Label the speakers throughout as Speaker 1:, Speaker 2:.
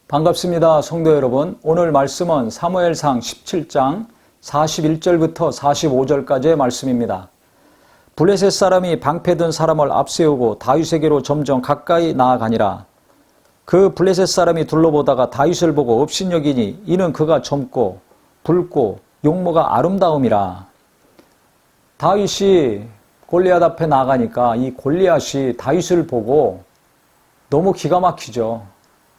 Speaker 1: 반갑습니다. 성도 여러분. 오늘 말씀은 사무엘상 17장 41절부터 45절까지의 말씀입니다. 블레셋 사람이 방패든 사람을 앞세우고 다윗에게로 점점 가까이 나아가니라. 그 블레셋 사람이 둘러보다가 다윗을 보고 업신여기니 이는 그가 젊고 붉고 용모가 아름다움이라. 다윗이 골리앗 앞에 나가니까 이 골리앗이 다윗을 보고 너무 기가 막히죠.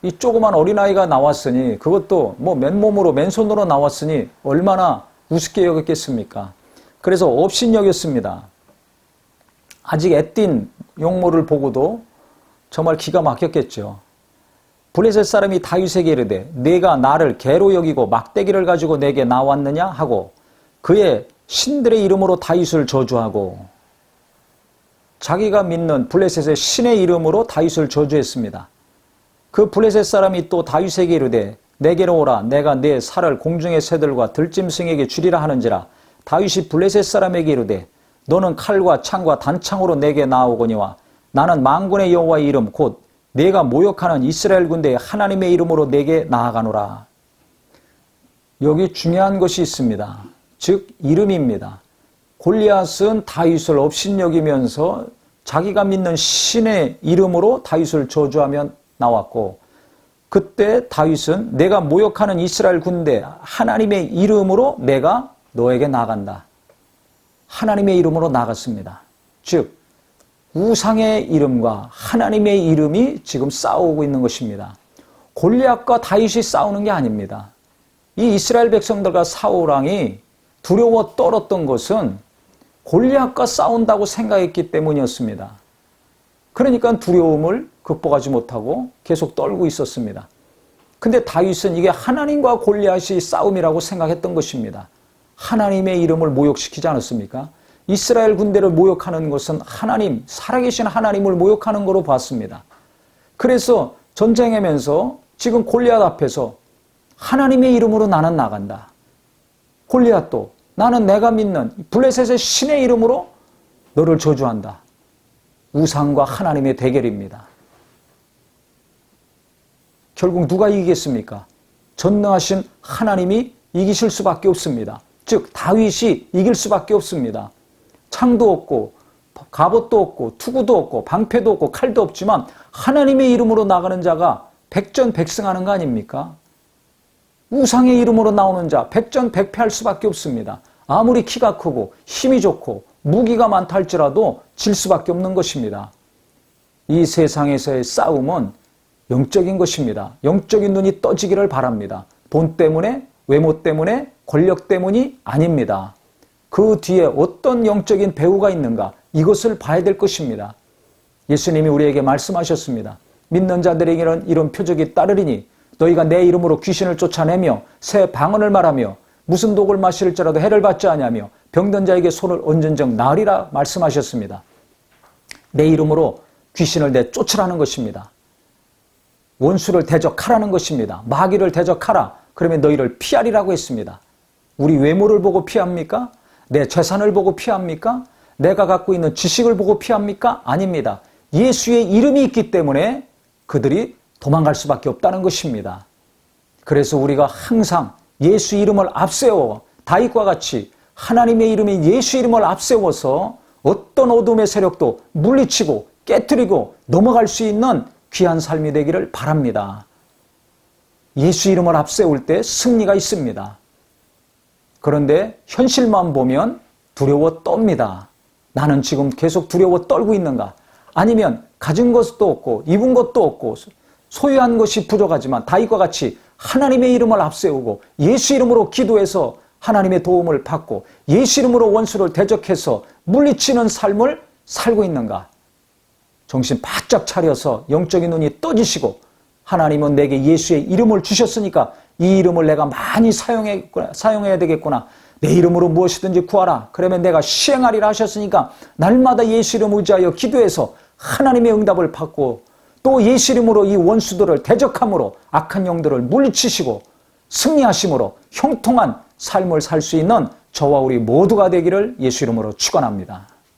Speaker 1: 이 조그만 어린아이가 나왔으니, 그것도 뭐 맨몸으로 맨손으로 나왔으니 얼마나 우습게 여겼겠습니까? 그래서 업신여겼습니다. 아직 애띤 용모를 보고도 정말 기가 막혔겠죠. 블레셋 사람이 다윗에게 이르되 네가 나를 개로 여기고 막대기를 가지고 내게 나왔느냐 하고 그의 신들의 이름으로 다윗을 저주하고, 자기가 믿는 블레셋의 신의 이름으로 다윗을 저주했습니다. 그 블레셋 사람이 또 다윗에게 이르되 내게로 오라. 내가 네 살을 공중의 새들과 들짐승에게 주리라 하는지라. 다윗이 블레셋 사람에게 이르되 너는 칼과 창과 단창으로 내게 나아오거니와 나는 만군의 여호와의 이름 곧 네가 모욕하는 이스라엘 군대의 하나님의 이름으로 내게 나아가노라. 여기 중요한 것이 있습니다. 즉 이름입니다. 골리앗은 다윗을 업신여기면서 자기가 믿는 신의 이름으로 다윗을 저주하며 나왔고, 그때 다윗은 내가 모욕하는 이스라엘 군대 하나님의 이름으로 내가 너에게 나간다. 하나님의 이름으로 나갔습니다. 즉 우상의 이름과 하나님의 이름이 지금 싸우고 있는 것입니다. 골리앗과 다윗이 싸우는 게 아닙니다. 이 이스라엘 백성들과 사울 왕이 두려워 떨었던 것은 골리앗과 싸운다고 생각했기 때문이었습니다. 그러니까 두려움을 극복하지 못하고 계속 떨고 있었습니다. 근데 다윗은 이게 하나님과 골리앗이 싸움이라고 생각했던 것입니다. 하나님의 이름을 모욕시키지 않았습니까? 이스라엘 군대를 모욕하는 것은 하나님, 살아계신 하나님을 모욕하는 거로 봤습니다. 그래서 전쟁하면서 지금 골리앗 앞에서 하나님의 이름으로 나는 나간다. 골리앗도 나는 내가 믿는 블레셋의 신의 이름으로 너를 저주한다. 우상과 하나님의 대결입니다. 결국 누가 이기겠습니까? 전능하신 하나님이 이기실 수밖에 없습니다. 즉 다윗이 이길 수밖에 없습니다. 창도 없고 갑옷도 없고 투구도 없고 방패도 없고 칼도 없지만 하나님의 이름으로 나가는 자가 백전백승하는 거 아닙니까? 우상의 이름으로 나오는 자 백전백패할 수밖에 없습니다. 아무리 키가 크고 힘이 좋고 무기가 많다 할지라도 질 수밖에 없는 것입니다. 이 세상에서의 싸움은 영적인 것입니다. 영적인 눈이 떠지기를 바랍니다. 돈 때문에, 외모 때문에, 권력 때문이 아닙니다. 그 뒤에 어떤 영적인 배후가 있는가, 이것을 봐야 될 것입니다. 예수님이 우리에게 말씀하셨습니다. 믿는 자들에게는 이런 표적이 따르리니 너희가 내 이름으로 귀신을 쫓아내며 새 방언을 말하며 무슨 독을 마실지라도 해를 받지 아니하며 병든 자에게 손을 얹은 적 나으리라 말씀하셨습니다. 내 이름으로 귀신을 내쫓으라는 것입니다. 원수를 대적하라는 것입니다. 마귀를 대적하라. 그러면 너희를 피하리라고 했습니다. 우리 외모를 보고 피합니까? 내 재산을 보고 피합니까? 내가 갖고 있는 지식을 보고 피합니까? 아닙니다. 예수의 이름이 있기 때문에 그들이 도망갈 수밖에 없다는 것입니다. 그래서 우리가 항상 예수 이름을 앞세워 다윗과 같이 하나님의 이름인 예수 이름을 앞세워서 어떤 어둠의 세력도 물리치고 깨트리고 넘어갈 수 있는 귀한 삶이 되기를 바랍니다. 예수 이름을 앞세울 때 승리가 있습니다. 그런데 현실만 보면 두려워 떱니다. 나는 지금 계속 두려워 떨고 있는가? 아니면 가진 것도 없고 입은 것도 없고 소유한 것이 부족하지만 다윗과 같이 하나님의 이름을 앞세우고 예수 이름으로 기도해서 하나님의 도움을 받고 예수 이름으로 원수를 대적해서 물리치는 삶을 살고 있는가? 정신 바짝 차려서 영적인 눈이 떠지시고 하나님은 내게 예수의 이름을 주셨으니까 이 이름을 내가 많이 사용해야 되겠구나. 내 이름으로 무엇이든지 구하라. 그러면 내가 시행하리라 하셨으니까 날마다 예수 이름 의지하여 기도해서 하나님의 응답을 받고 또 예수 이름으로 이 원수들을 대적함으로 악한 영들을 물리치시고 승리하심으로 형통한 삶을 살 수 있는 저와 우리 모두가 되기를 예수 이름으로 축원합니다.